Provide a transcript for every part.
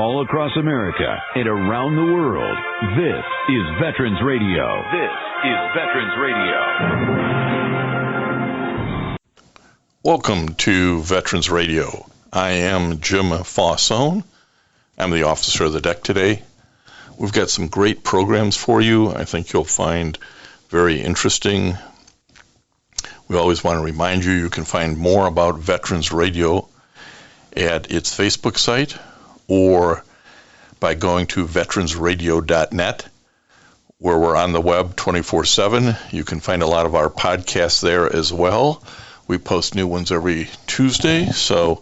all across America and around the world. This is Veterans Radio. This is Veterans Radio. Welcome to Veterans Radio. I am Jim Fausone. I'm the officer of the deck today. We've got some great programs for you. I think you'll find very interesting. We always want to remind you can find more about Veterans Radio at its Facebook site or by going to veteransradio.net, where we're on the web 24/7. You can find a lot of our podcasts there as well. We post new ones every Tuesday, so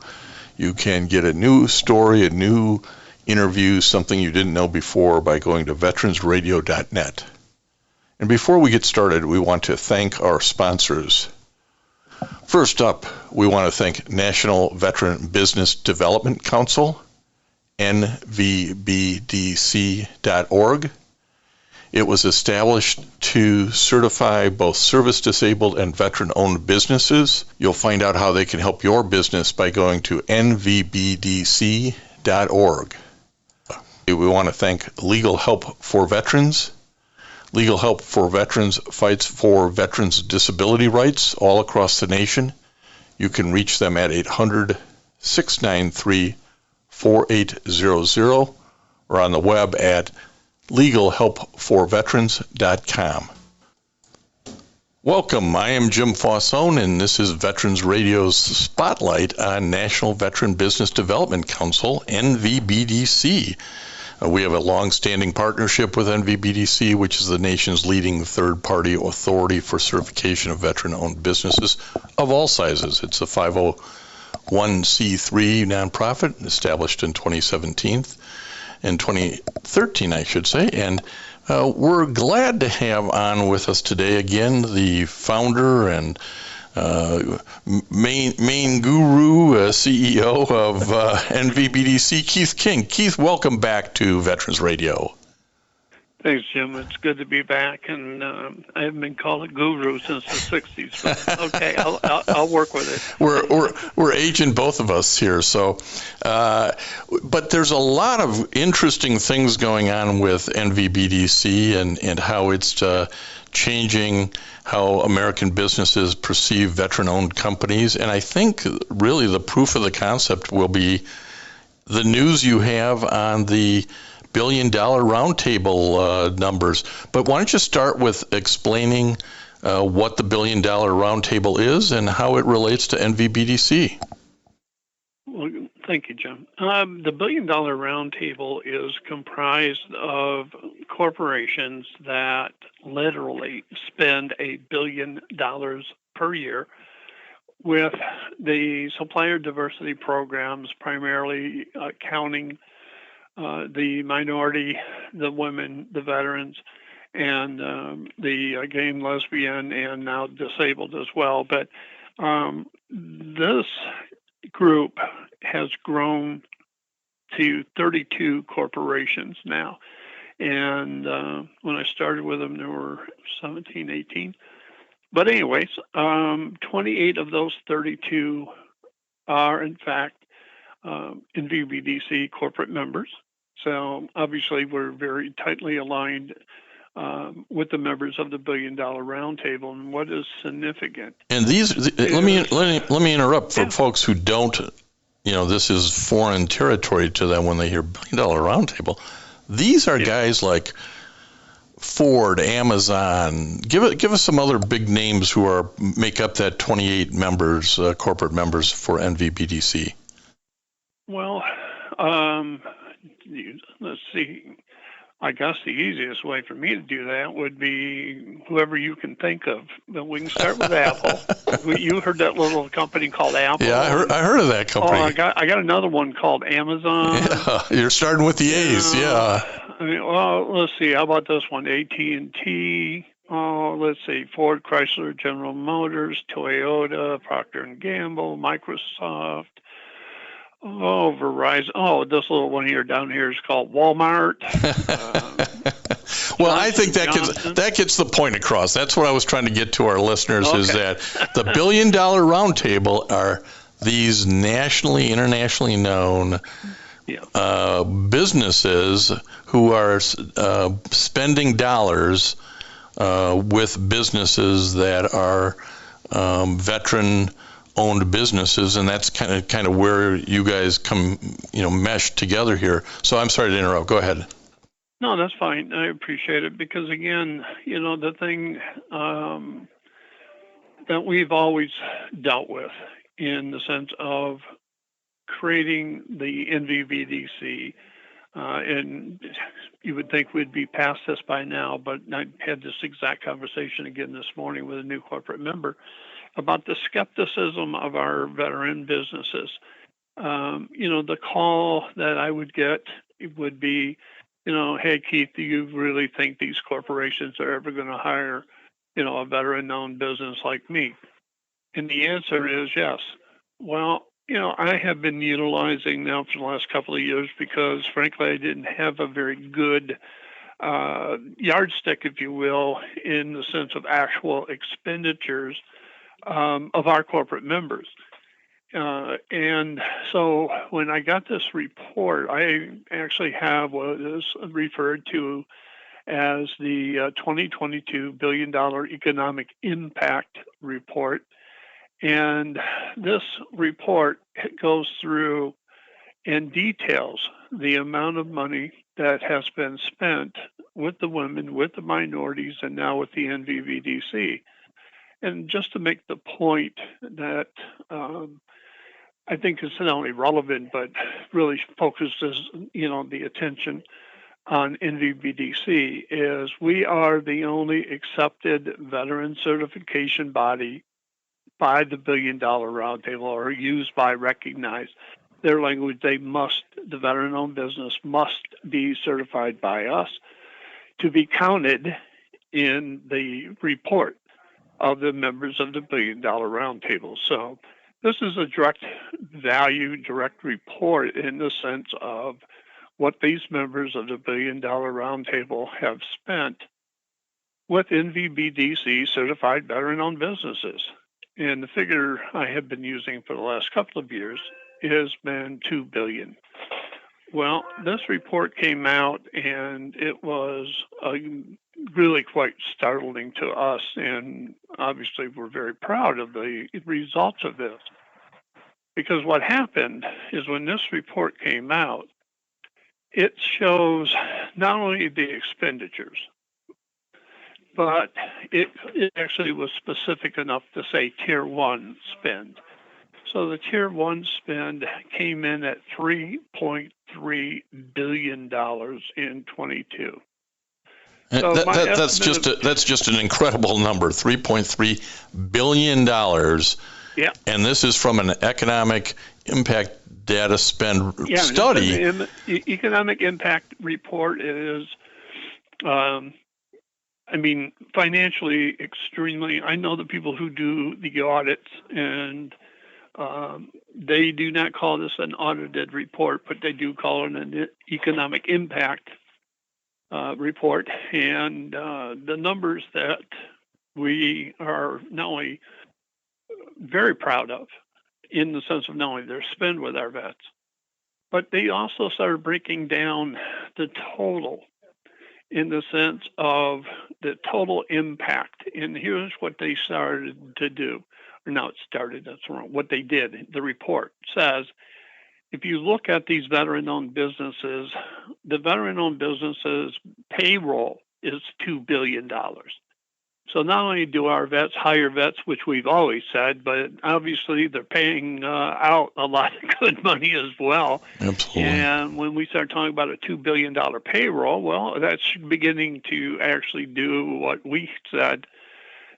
you can get a new story, a new interview, something you didn't know before by going to veteransradio.net. And before we get started, we want to thank our sponsors. First up, we want to thank National Veteran Business Development Council, NVBDC.org. It was established to certify both service-disabled and veteran-owned businesses. You'll find out how they can help your business by going to NVBDC.org. We want to thank Legal Help for Veterans. Legal Help for Veterans fights for veterans' disability rights all across the nation. You can reach them at 800-693-4800 or on the web at legalhelpforveterans.com. Welcome, I am Jim Fausone, and this is Veterans Radio's Spotlight on National Veteran Business Development Council, NVBDC. We have a long-standing partnership with NVBDC, which is the nation's leading third-party authority for certification of veteran-owned businesses of all sizes. It's a 501c3 nonprofit established in 2013, I should say, and we're glad to have on with us today again the founder and main guru, CEO of NVBDC, Keith King. Keith, welcome back to Veterans Radio. Thanks, Jim. It's good to be back, and I haven't been called a guru since the '60s. But okay, I'll work with it. We're aging, both of us here. So, but there's a lot of interesting things going on with NVBDC and how it's changing how American businesses perceive veteran-owned companies. And I think really the proof of the concept will be the news you have on the Billion Dollar Roundtable numbers. But why don't you start with explaining what the Billion Dollar Roundtable is and how it relates to NVBDC? Well, thank you, Jim. The Billion Dollar Roundtable is comprised of corporations that literally spend $1 billion per year with the supplier diversity programs, primarily counting the minority, the women, the veterans, and the gay and lesbian, and now disabled as well. But this group has grown to 32 corporations now. And when I started with them, there were 17, 18. But anyways, 28 of those 32 are, in fact, NVBDC corporate members. So obviously, we're very tightly aligned with the members of the Billion Dollar Roundtable. And what is significant? And let me interrupt for folks who don't. This is foreign territory to them when they hear Billion Dollar Roundtable. These are guys like Ford, Amazon. Give us some other big names who make up that 28 members, corporate members for NVBDC. Well, let's see. I guess the easiest way for me to do that would be whoever you can think of. But we can start with Apple. You heard that little company called Apple. Yeah, I heard of that company. I got another one called Amazon. Yeah, you're starting with the A's, yeah. Let's see. How about this one? AT&T. Let's see. Ford, Chrysler, General Motors, Toyota, Procter & Gamble, Microsoft. Verizon. This little one down here is called Walmart. Well, I think that gets the point across. That's what I was trying to get to our listeners, is that the Billion Dollar Roundtable are these nationally, internationally known Yeah. businesses who are spending dollars with businesses that are veteran-owned businesses, and that's kind of where you guys come, mesh together here. So I'm sorry to interrupt. Go ahead. No, that's fine. I appreciate it because, again, the thing that we've always dealt with in the sense of creating the NVBDC, and you would think we'd be past this by now, but I had this exact conversation again this morning with a new corporate member about the skepticism of our veteran businesses. The call that I would get would be, hey, Keith, do you really think these corporations are ever going to hire, a veteran-owned business like me? And the answer is yes. Well, I have been utilizing now for the last couple of years because, frankly, I didn't have a very good yardstick, if you will, in the sense of actual expenditures of our corporate members. And so when I got this report, I actually have what is referred to as the 2022 Billion Dollar Economic Impact Report. And this report goes through and details the amount of money that has been spent with the women, with the minorities, and now with the NVBDC. And just to make the point that I think is not only relevant, but really focuses, the attention on NVBDC, is we are the only accepted veteran certification body by the Billion Dollar Roundtable, or used by, recognized. Their language, the veteran-owned business must be certified by us to be counted in the report of the members of the Billion Dollar Roundtable. So this is a direct report in the sense of what these members of the Billion Dollar Roundtable have spent with NVBDC certified veteran-owned businesses. And the figure I have been using for the last couple of years has been $2 billion. Well, this report came out, and it was really quite startling to us, and obviously we're very proud of the results of this. Because what happened is when this report came out, it shows not only the expenditures, but it actually was specific enough to say Tier 1 spend. So the Tier 1 spend came in at $3.3 billion in 22. So that's just an incredible number, $3.3 billion. Yeah. And this is from an economic impact data spend study. The economic impact report is, financially extremely. I know the people who do the audits, and they do not call this an audited report, but they do call it an economic impact report. And the numbers that we are not only very proud of, in the sense of not only their spend with our vets, but they also started breaking down the total in the sense of the total impact. And here's what they started to do. Or no, it started, that's wrong. What they did, the report says, if you look at these veteran-owned businesses, the veteran-owned businesses' payroll is $2 billion. So not only do our vets hire vets, which we've always said, but obviously they're paying out a lot of good money as well. Absolutely. And when we start talking about a $2 billion payroll, well, that's beginning to actually do what we said,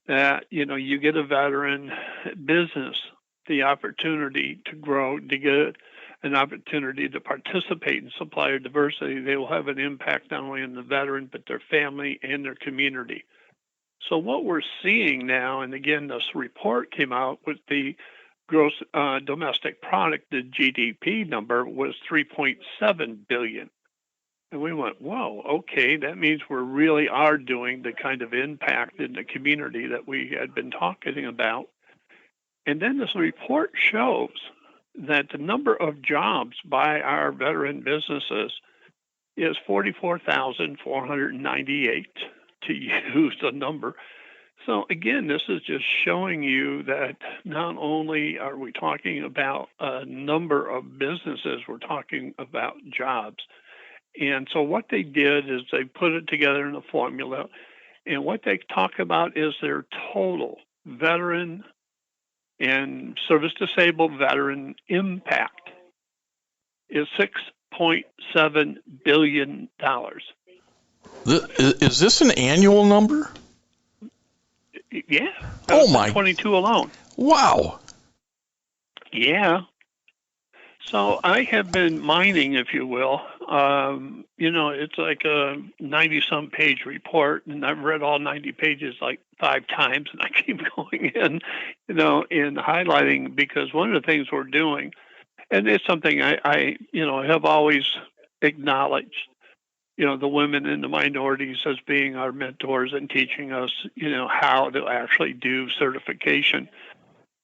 that, you get a veteran business the opportunity to grow, to get an opportunity to participate in supplier diversity. They will have an impact not only on the veteran, but their family and their community. So what we're seeing now, and again, this report came out with the gross domestic product, the GDP number was 3.7 billion. And we went, whoa, okay, that means we really are doing the kind of impact in the community that we had been talking about. And then this report shows that the number of jobs by our veteran businesses is 44,498, to use the number. So again, this is just showing you that not only are we talking about a number of businesses, we're talking about jobs. And so what they did is they put it together in a formula, and what they talk about is their total veteran and service disabled veteran impact is $6.7 billion. Is this an annual number? Yeah. Oh my. 22 alone. Wow. Yeah. So I have been mining, if you will. It's like a 90-some page report, and I've read all 90 pages like 5 times, and I keep going in, and highlighting, because one of the things we're doing, and it's something I have always acknowledged, the women and the minorities as being our mentors and teaching us, how to actually do certification.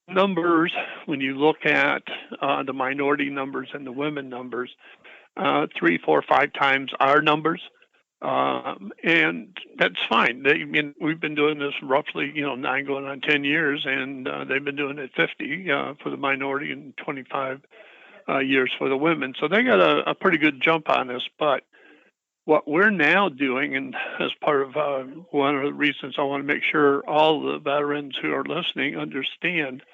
Numbers, when you look at the minority numbers and the women numbers, 3, 4, 5 times our numbers, and that's fine. We've been doing this roughly, 9 going on 10 years, and they've been doing it 50 for the minority and 25 years for the women. So they got a pretty good jump on us. But what we're now doing, and as part of one of the reasons I want to make sure all the veterans who are listening understand,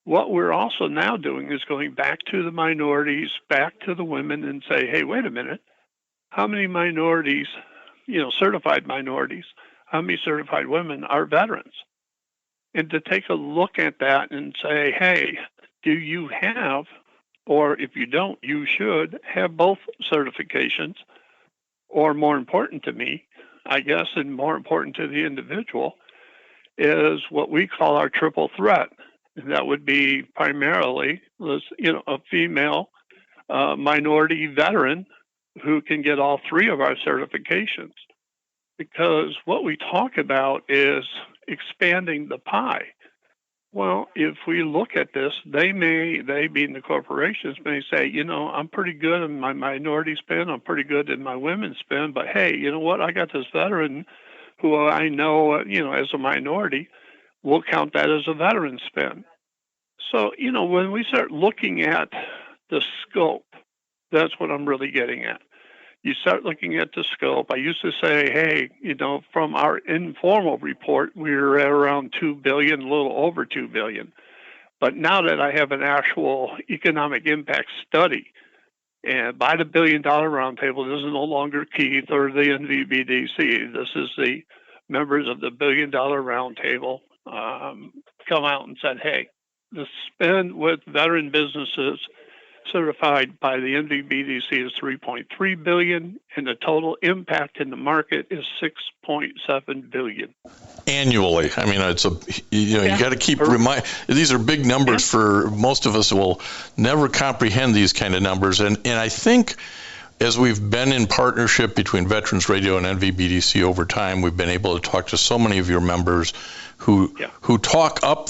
what we're also now doing is going back to the minorities, back to the women, and say, hey, wait a minute, how many minorities, certified minorities, how many certified women are veterans? And to take a look at that and say, hey, do you have, or if you don't, you should have both certifications, or more important to me, I guess, and more important to the individual, is what we call our triple threat. And that would be primarily, a female minority veteran who can get all 3 of our certifications. Because what we talk about is expanding the pie. Well, if we look at this, they being the corporations, may say, I'm pretty good in my minority spend, I'm pretty good in my women's spend, but hey, you know what? I got this veteran who I know, as a minority, we'll count that as a veteran spend. So, when we start looking at the scope, that's what I'm really getting at. You start looking at the scope. I used to say, hey, from our informal report, we were at around 2 billion, a little over 2 billion. But now that I have an actual economic impact study, and by the Billion Dollar Roundtable, this is no longer Keith or the NVBDC. This is the members of the Billion Dollar Roundtable come out and said, hey, the spend with veteran businesses certified by the NVBDC is $3.3 billion, and the total impact in the market is $6.7 billion annually. I mean, you got to keep these are big numbers for most of us who will never comprehend these kind of numbers. And I think as we've been in partnership between Veterans Radio and NVBDC over time, we've been able to talk to so many of your members who talk up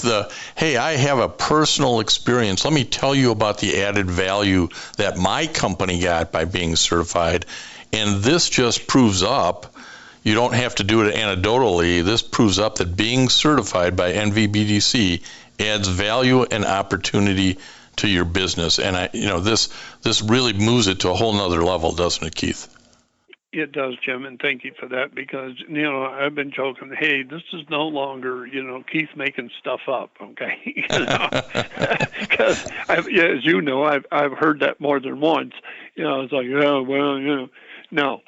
hey, I have a personal experience. Let me tell you about the added value that my company got by being certified. And this just proves up, you don't have to do it anecdotally, this proves up that being certified by NVBDC adds value and opportunity to your business. And this really moves it to a whole nother level, doesn't it, Keith? It does, Jim, and thank you for that, because, I've been joking, hey, this is no longer, Keith making stuff up, okay? Because, as you know, I've heard that more than once. It's like, oh, well, no.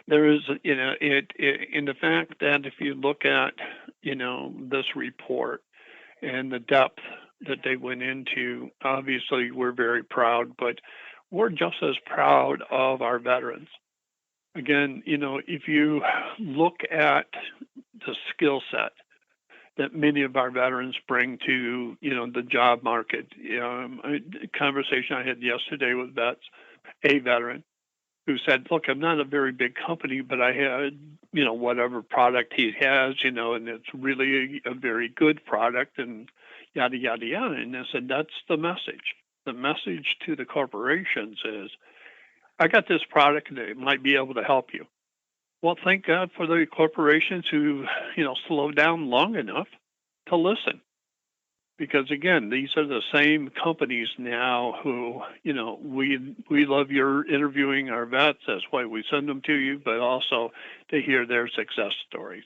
There is, in the fact that if you look at, this report and the depth that they went into, obviously we're very proud, but we're just as proud of our veterans. Again, if you look at the skill set that many of our veterans bring to, the job market, a conversation I had yesterday with a veteran who said, look, I'm not a very big company, but I had, whatever product he has, and it's really a very good product and yada, yada, yada. And I said, that's the message. the message to the corporations is, I got this product that might be able to help you. Well, thank God for the corporations who, slow down long enough to listen. Because again, these are the same companies now who, we love your interviewing our vets. That's why we send them to you, but also to hear their success stories.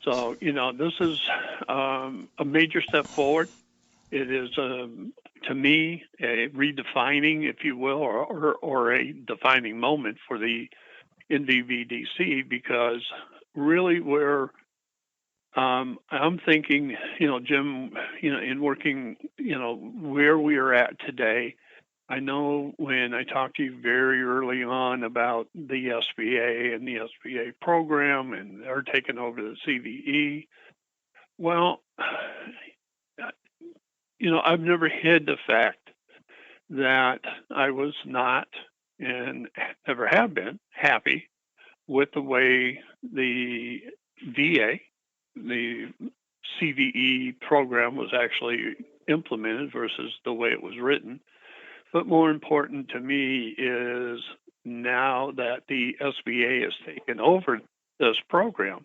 So, this is a major step forward. It is, to me, a redefining, if you will, or a defining moment for the NVBDC, because really I'm thinking, Jim, in working, where we are at today. I know when I talked to you very early on about the SBA and the SBA program, and they're taking over the CVE. Well, I've never hid the fact that I was not, and never have been, happy with the way the VA, the CVE program was actually implemented versus the way it was written. But more important to me is now that the SBA has taken over this program.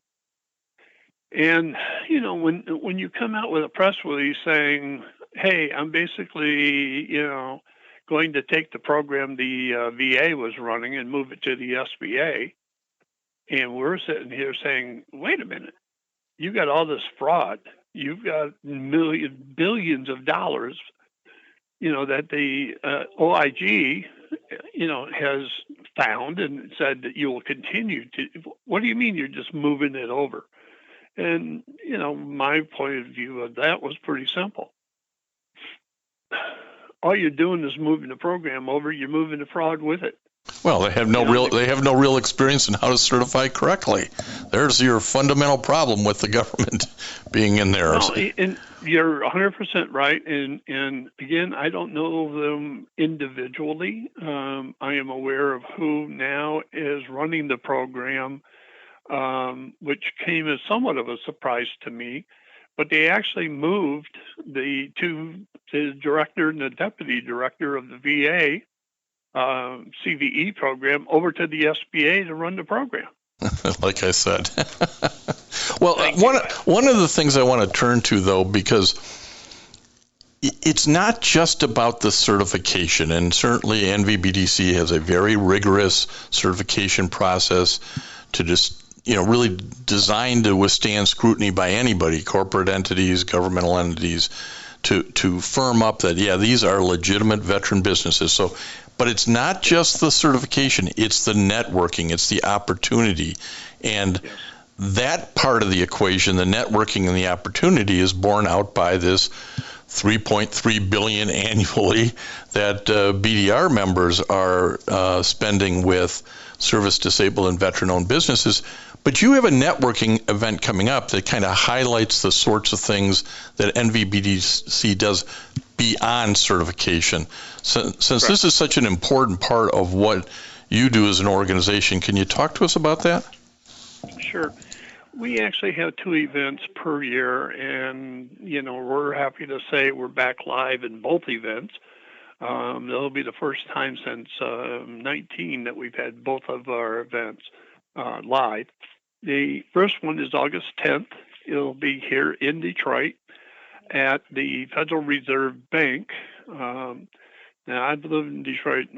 And, when you come out with a press release saying, hey, I'm basically, going to take the program the VA was running and move it to the SBA, and we're sitting here saying, wait a minute, you got all this fraud. You've got billions of dollars, that the OIG, has found and said that you will continue to. What do you mean you're just moving it over? And, my point of view of that was pretty simple. All you're doing is moving the program over. You're moving the fraud with it. Well, they have no real experience in how to certify correctly. There's your fundamental problem with the government being in there. No, and you're 100% right. And again, I don't know them individually. I am aware of who now is running the program, which came as somewhat of a surprise to me. But they actually moved the director and the deputy director of the VA CVE program over to the SBA to run the program. Like I said. Well, one of the things I want to turn to, though, because it's not just about the certification, and certainly NVBDC has a very rigorous certification process to just really designed to withstand scrutiny by anybody, corporate entities, governmental entities, to firm up that, these are legitimate veteran businesses. So, but it's not just the certification, it's the networking, it's the opportunity. And that part of the equation, the networking and the opportunity, is borne out by this $3.3 billion annually that BDR members are spending with service disabled and veteran-owned businesses. But you have a networking event coming up that kind of highlights the sorts of things that NVBDC does beyond certification. Since this is such an important part of what you do as an organization, can you talk to us about that? Sure. We actually have 2 events per year, and, we're happy to say we're back live in both events. It'll be the first time since 19 that we've had both of our events live. The first one is August 10th. It'll be here in Detroit at the Federal Reserve Bank. Now, I've lived in Detroit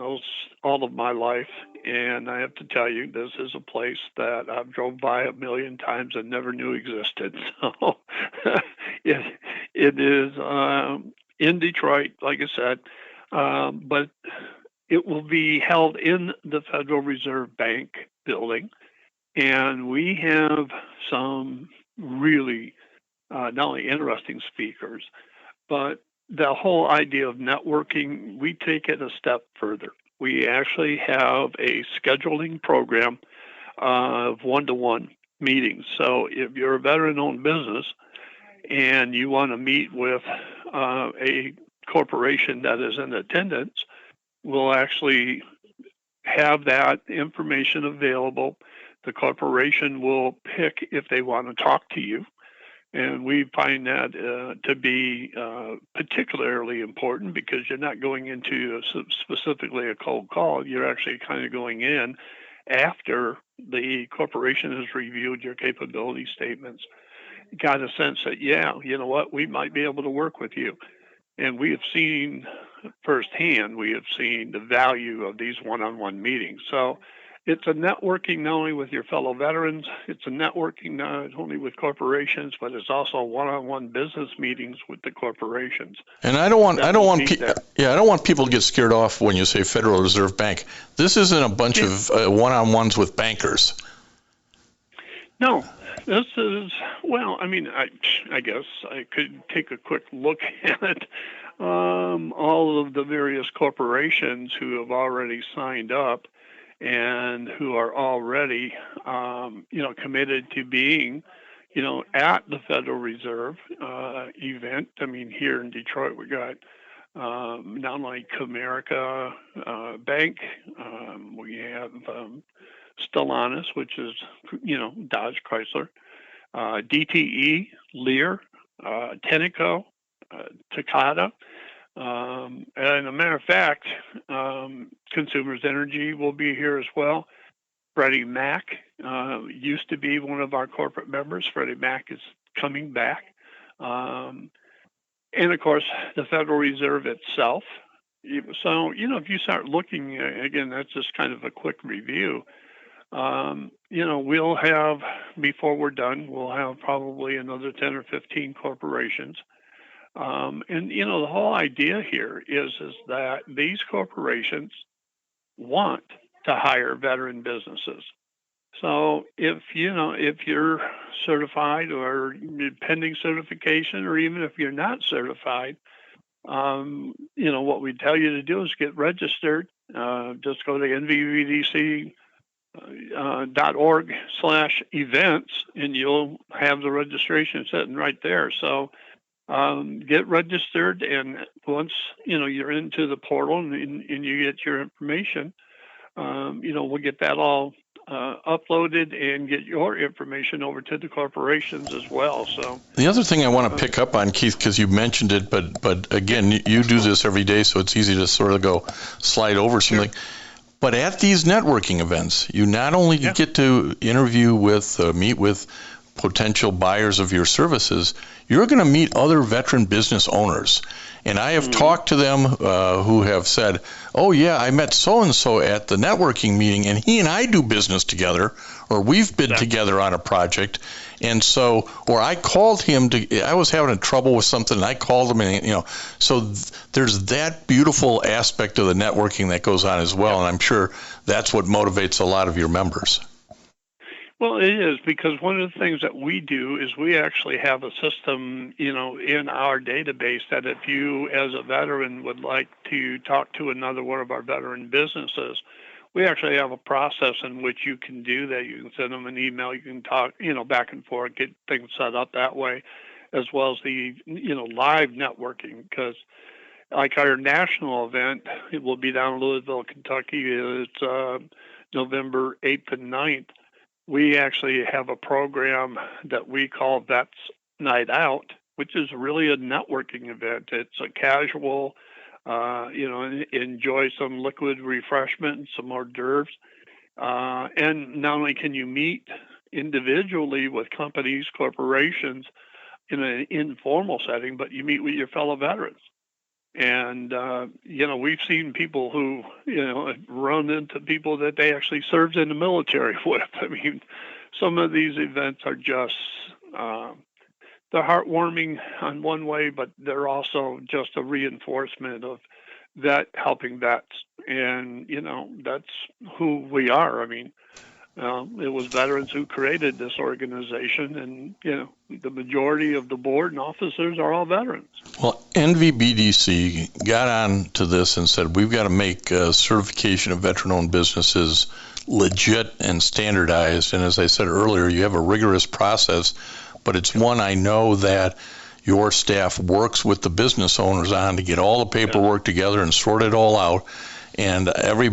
all of my life, and I have to tell you, this is a place that I've drove by 1 million times and never knew existed. So it is in Detroit, like I said, but it will be held in the Federal Reserve Bank building. And we have some really not only interesting speakers, but the whole idea of networking, we take it a step further. We actually have a scheduling program of one-to-one meetings. So if you're a veteran-owned business and you want to meet with a corporation that is in attendance, we'll actually have that information available. The corporation will pick if they want to talk to you, And we find that to be particularly important because you're not going into specifically a cold call. You're actually kind of going in after the corporation has reviewed your capability statements, got a sense that, yeah, you know what, we might be able to work with you. And we have seen firsthand, the value of these one-on-one meetings. So it's a networking not only with your fellow veterans, it's a networking not only with corporations, but it's also one-on-one business meetings with the corporations. And I don't want people to get scared off when you say Federal Reserve Bank. This isn't a bunch of one-on-ones with bankers. No, this is, well, I mean, I guess I could take a quick look at all of the various corporations who have already signed up and who are already, committed to being, at the Federal Reserve event. I mean, here in Detroit, we got not only Comerica Bank, we have Stellantis, which is, Dodge Chrysler, DTE, Lear, Tenneco, Takata. And as a matter of fact, Consumers Energy will be here as well. Freddie Mac used to be one of our corporate members. Freddie Mac is coming back. And of course, the Federal Reserve itself. So, if you start looking, again, that's just kind of a quick review. We'll have, before we're done, we'll have probably another 10 or 15 corporations. And the whole idea here is that these corporations want to hire veteran businesses. So if you're certified or pending certification, or even if you're not certified, what we tell you to do is get registered. Just go to NVBDC.org/events, and you'll have the registration sitting right there. So get registered, and once you're into the portal and you get your information, we'll get that all uploaded and get your information over to the corporations as well. So the other thing I want to pick up on, Keith, because you mentioned it, but again, you do this every day, so it's easy to sort of go slide over something. Sure. But at these networking events, you not only get to interview with, meet with potential buyers of your services, you're going to meet other veteran business owners. And I have talked to them who have said, oh, yeah, I met so-and-so at the networking meeting, and he and I do business together, or we've been together on a project. And so, or I called him I was having trouble with something, and I called him, and, so there's that beautiful aspect of the networking that goes on as well, and I'm sure that's what motivates a lot of your members. Well, it is, because one of the things that we do is we actually have a system, in our database that if you, as a veteran, would like to talk to another one of our veteran businesses, we actually have a process in which you can do that. You can send them an email, you can talk, back and forth, get things set up that way, as well as the, live networking, because like our national event, it will be down in Louisville, Kentucky. It's November 8th and 9th. We actually have a program that we call Vets Night Out, which is really a networking event. It's a casual, enjoy some liquid refreshment and some hors d'oeuvres. And not only can you meet individually with companies, corporations in an informal setting, but you meet with your fellow veterans. And, we've seen people who, run into people that they actually served in the military with. I mean, some of these events are just, they're heartwarming on one way, but they're also just a reinforcement of helping vets. And, that's who we are. I mean, it was veterans who created this organization, and, the majority of the board and officers are all veterans. Well, NVBDC got on to this and said, we've got to make certification of veteran-owned businesses legit and standardized. And as I said earlier, you have a rigorous process, but it's one I know that your staff works with the business owners on to get all the paperwork together and sort it all out. And every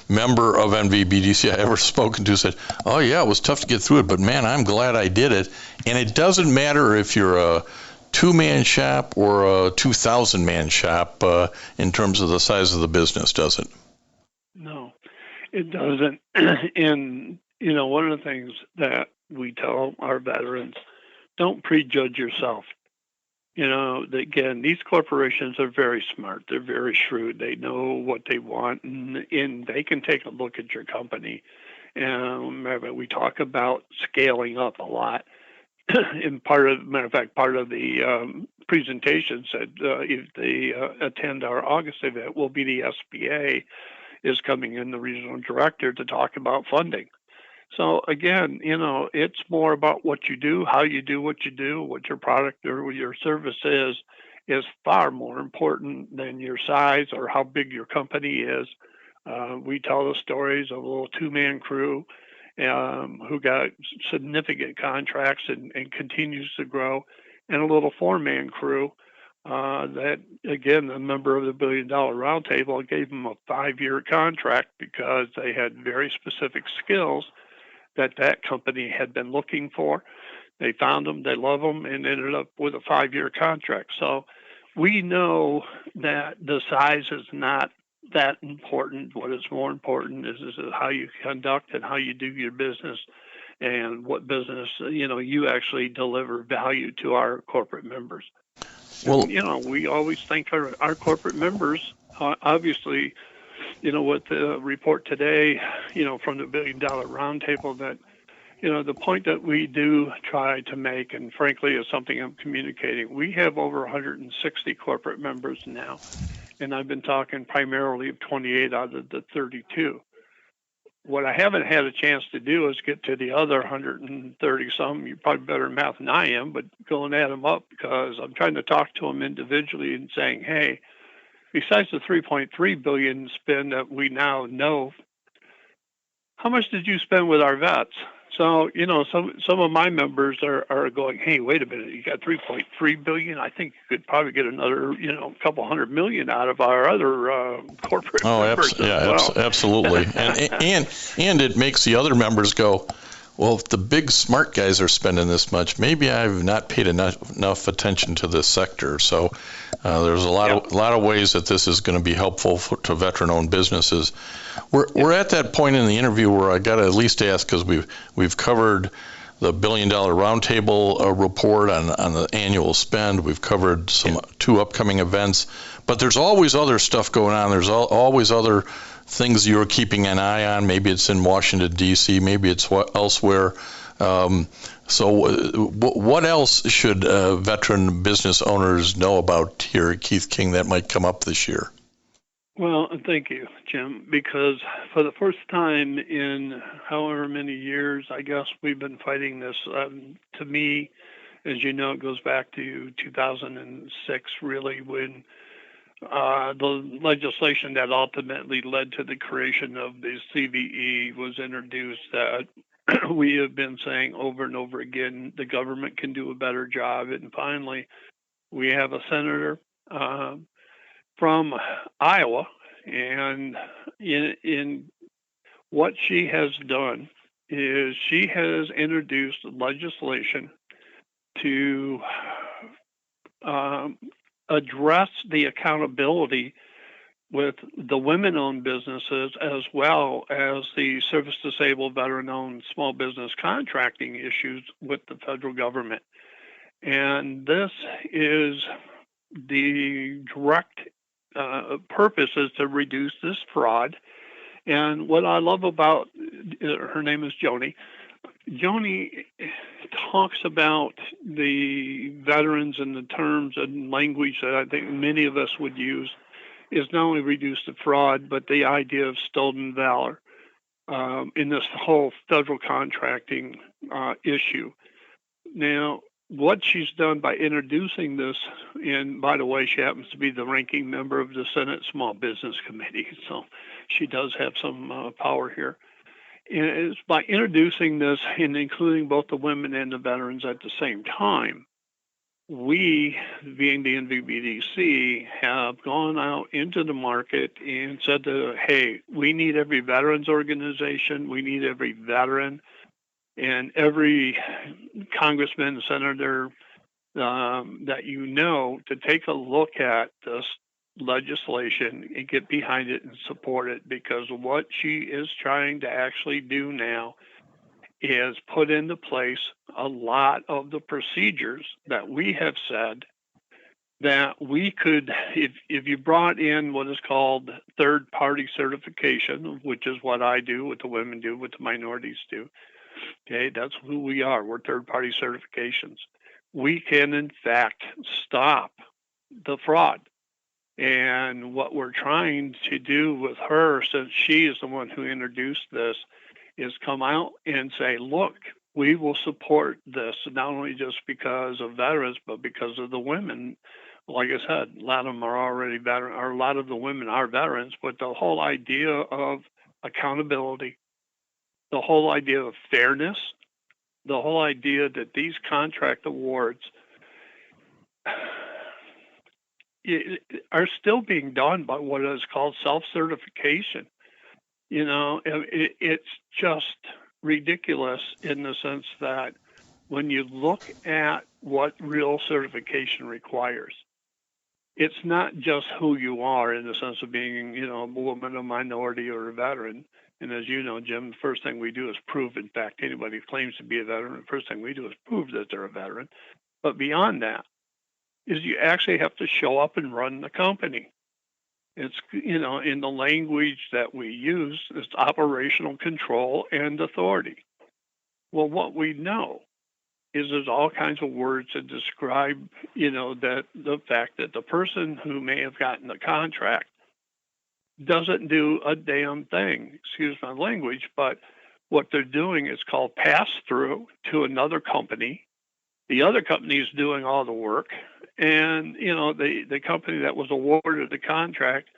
member of NVBDC I ever spoken to said, "Oh yeah, it was tough to get through it, but man, I'm glad I did it." And it doesn't matter if you're a 2-man shop or a 2,000-man shop in terms of the size of the business, does it? No, it doesn't. And, one of the things that we tell our veterans, don't prejudge yourself. Again, these corporations are very smart. They're very shrewd. They know what they want, and they can take a look at your company. And we talk about scaling up a lot. And matter of fact, part of the presentation said if they attend our August event, will be the SBA is coming in, the regional director, to talk about funding. So again, it's more about what you do, how you do what you do, what your product or your service is far more important than your size or how big your company is. We tell the stories of a little 2-man crew who got significant contracts and continues to grow, and a little 4-man crew that, again, a member of the Billion Dollar Roundtable gave them a 5-year contract because they had very specific skills that company had been looking for. They found them, they love them, and ended up with a 5-year contract. So we know that the size is not that important. What is more important is how you conduct and how you do your business, and what business you actually deliver value to our corporate members. Well, we always thank our corporate members. Obviously, with the report today, from the Billion Dollar Roundtable, that the point that we do try to make, and frankly is something I'm communicating, we have over 160 corporate members now. And I've been talking primarily of 28 out of the 32. What I haven't had a chance to do is get to the other 130 some. You're probably better at math than I am, but go and add them up, because I'm trying to talk to them individually and saying, hey, besides the $3.3 billion spend that we now know, how much did you spend with our vets? So, some of my members are going, hey, wait a minute, you got $3.3 billion. I think you could probably get another, couple $100 million out of our other corporate members. Absolutely. And it makes the other members go, well, if the big smart guys are spending this much, maybe I've not paid enough attention to this sector. So there's a lot of ways that this is going to be helpful to veteran-owned businesses. We're at that point in the interview where I got to at least ask, because we've covered the Billion Dollar Roundtable report on the annual spend. We've covered 2 upcoming events, but there's always other stuff going on. There's always other things you're keeping an eye on. Maybe it's in Washington, D.C., maybe it's elsewhere. So what else should veteran business owners know about here at Keith King that might come up this year? Well, thank you, Jim, because for the first time in however many years, I guess we've been fighting this. To me, as you know, it goes back to 2006, really, when the legislation that ultimately led to the creation of the CVE was introduced, that we have been saying over and over again, the government can do a better job. And finally, we have a senator from Iowa, and in what she has done is she has introduced legislation to address the accountability with the women-owned businesses, as well as the service-disabled, veteran-owned small business contracting issues with the federal government. And this is the direct purpose is to reduce this fraud. And what I love about her name is Joni. Joni talks about the veterans in the terms and language that I think many of us would use, is not only reduce the fraud, but the idea of stolen valor in this whole federal contracting issue. Now, what she's done by introducing this, and by the way, she happens to be the ranking member of the Senate Small Business Committee, so she does have some power here, is by introducing this and including both the women and the veterans at the same time, we, being the NVBDC, have gone out into the market and said, hey, we need every veterans organization, we need every veteran, and every congressman, senator that to take a look at this legislation and get behind it and support it, because what she is trying to actually do now is put into place a lot of the procedures that we have said that we could, if you brought in what is called third-party certification, which is what I do, what the women do, what the minorities do. Okay, that's who we are. We're third-party certifications. We can, in fact, stop the fraud. And what we're trying to do with her, since she is the one who introduced this, is come out and say, look, we will support this, not only just because of veterans, but because of the women. Like I said, a lot of them are already veterans, or a lot of the women are veterans, but the whole idea of accountability, the whole idea of fairness, the whole idea that these contract awards are still being done by what is called self-certification. It's just ridiculous in the sense that when you look at what real certification requires, it's not just who you are in the sense of being, a woman, a minority, or a veteran. And as you know, Jim, the first thing we do is prove, in fact, anybody who claims to be a veteran, the first thing we do is prove that they're a veteran. But beyond that is you actually have to show up and run the company. It's, in the language that we use, it's operational control and authority. Well, what we know is there's all kinds of words that describe, that the fact that the person who may have gotten the contract doesn't do a damn thing, excuse my language, but what they're doing is called pass-through to another company. The other company is doing all the work, and, the company that was awarded the contract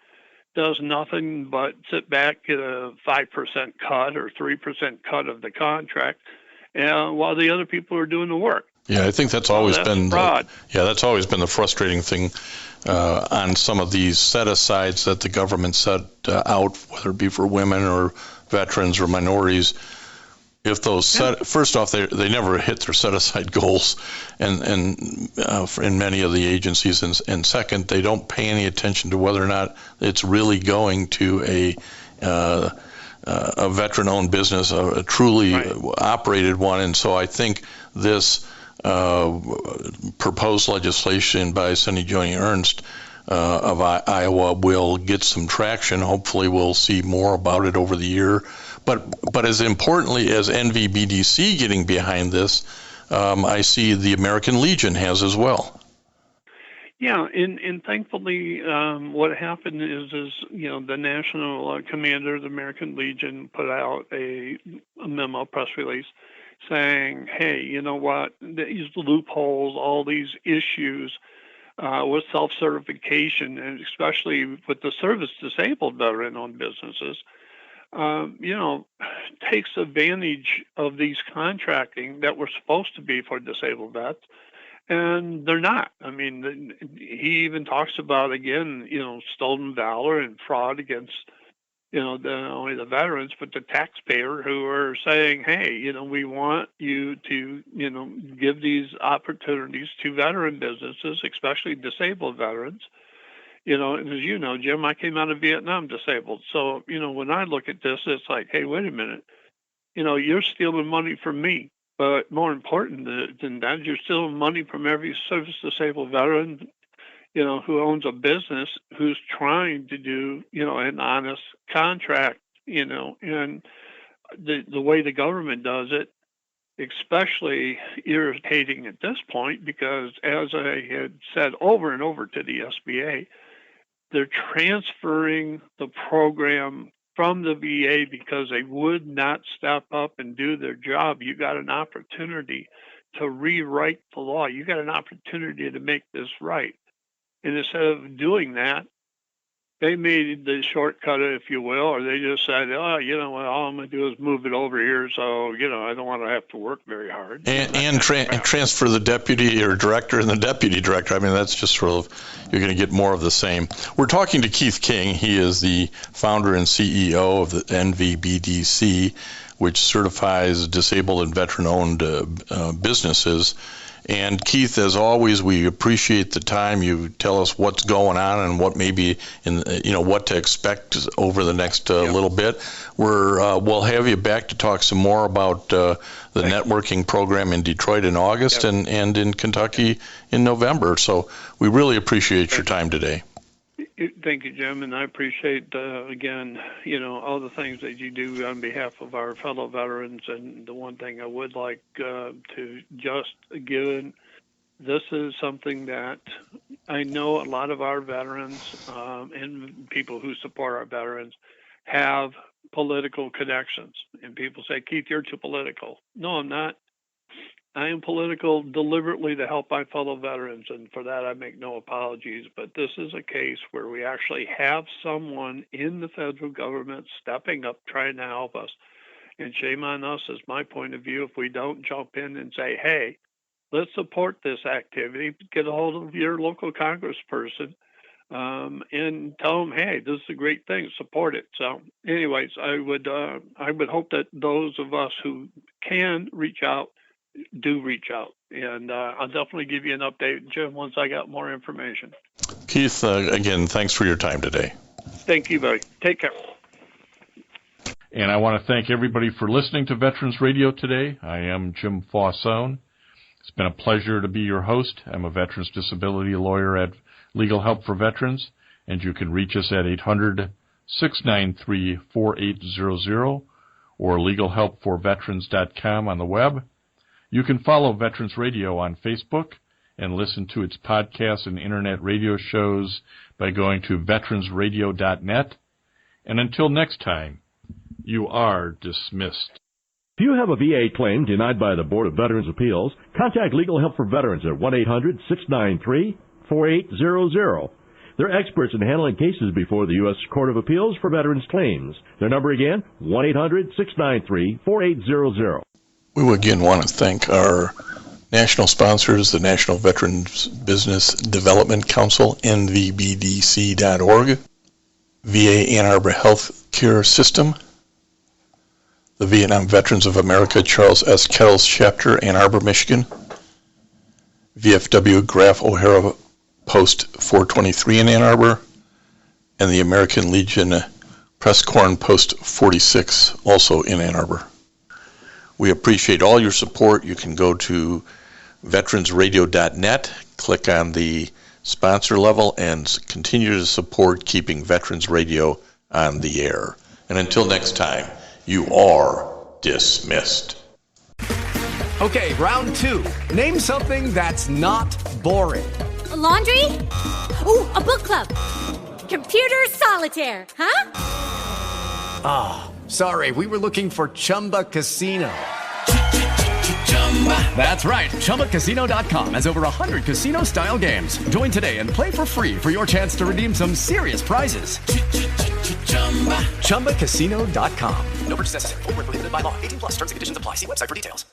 does nothing but sit back, get a 5% cut or 3% cut of the contract, while the other people are doing the work. Yeah, I think that's always been fraud. That's always been the frustrating thing on some of these set-asides that the government set out, whether it be for women or veterans or minorities. If those first off, they never hit their set-aside goals, and in many of the agencies, and second, they don't pay any attention to whether or not it's really going to a veteran-owned business, a truly operated one. And so I think this proposed legislation by Senator Joni Ernst of Iowa will get some traction. Hopefully we'll see more about it over the year. But as importantly as NVBDC getting behind this, I see the American Legion has as well. Yeah, and thankfully, what happened is the national commander of the American Legion put out a memo, press release, saying, hey, you know what, these loopholes, all these issues with self-certification, and especially with the service-disabled veteran-owned businesses, takes advantage of these contracting that were supposed to be for disabled vets, and they're not. I mean, he even talks about, again, stolen valor and fraud against, not only the veterans, but the taxpayer who are saying, hey, we want you to, give these opportunities to veteran businesses, especially disabled veterans. And as you know, Jim, I came out of Vietnam disabled. So, when I look at this, it's like, hey, wait a minute. You're stealing money from me. But more important than that, you're stealing money from every service-disabled veteran, who owns a business, who's trying to do, an honest contract, and the way the government does it, especially irritating at this point, because as I had said over and over to the SBA, they're transferring the program from the VA because they would not step up and do their job. You got an opportunity to rewrite the law. You got an opportunity to make this right. And instead of doing that, they made the shortcut, if you will, or they just said, oh, you know what, all I'm going to do is move it over here, so, you know, I don't want to have to work very hard. And transfer the deputy or director and the deputy director. I mean, that's just sort of, you're going to get more of the same. We're talking to Keith King. He is the founder and CEO of the NVBDC, which certifies disabled and veteran-owned businesses. And Keith, as always, we appreciate the time. You tell us what's going on and what maybe what to expect over the next little bit. We'll have you back to talk some more about the networking program in Detroit in August and in Kentucky in November. So we really appreciate your time today. Thank you, Jim, and I appreciate, again, all the things that you do on behalf of our fellow veterans. And the one thing I would like to just give, this is something that I know a lot of our veterans and people who support our veterans have political connections. And people say, Keith, you're too political. No, I'm not. I am political deliberately to help my fellow veterans, and for that I make no apologies. But this is a case where we actually have someone in the federal government stepping up, trying to help us. And shame on us, is my point of view, if we don't jump in and say, hey, let's support this activity, get a hold of your local congressperson, and tell them, hey, this is a great thing, support it. So anyways, I would hope that those of us who can reach out do reach out, and I'll definitely give you an update, Jim, once I got more information. Keith, again, thanks for your time today. Thank you, buddy. Take care. And I want to thank everybody for listening to Veterans Radio today. I am Jim Fausone. It's been a pleasure to be your host. I'm a veterans disability lawyer at Legal Help for Veterans, and you can reach us at 800-693-4800 or legalhelpforveterans.com on the web. You can follow Veterans Radio on Facebook and listen to its podcasts and internet radio shows by going to veteransradio.net. And until next time, you are dismissed. If you have a VA claim denied by the Board of Veterans' Appeals, contact Legal Help for Veterans at 1-800-693-4800. They're experts in handling cases before the U.S. Court of Appeals for Veterans Claims. Their number again, 1-800-693-4800. We again want to thank our national sponsors, the National Veterans Business Development Council, NVBDC.org, VA Ann Arbor Health Care System, the Vietnam Veterans of America Charles S. Kettles Chapter, Ann Arbor, Michigan, VFW Graf O'Hara Post 423 in Ann Arbor, and the American Legion Press Corn Post 46, also in Ann Arbor. We appreciate all your support. You can go to veteransradio.net, click on the sponsor level, and continue to support keeping Veterans Radio on the air. And until next time, you are dismissed. Okay, round two. Name something that's not boring. A laundry? Ooh, a book club. Computer solitaire, huh? Ah, sorry, we were looking for Chumba Casino. That's right, ChumbaCasino.com has over 100 casino-style games. Join today and play for free for your chance to redeem some serious prizes. ChumbaCasino.com. No purchase necessary. Void where prohibited by law. 18+ terms and conditions apply. See website for details.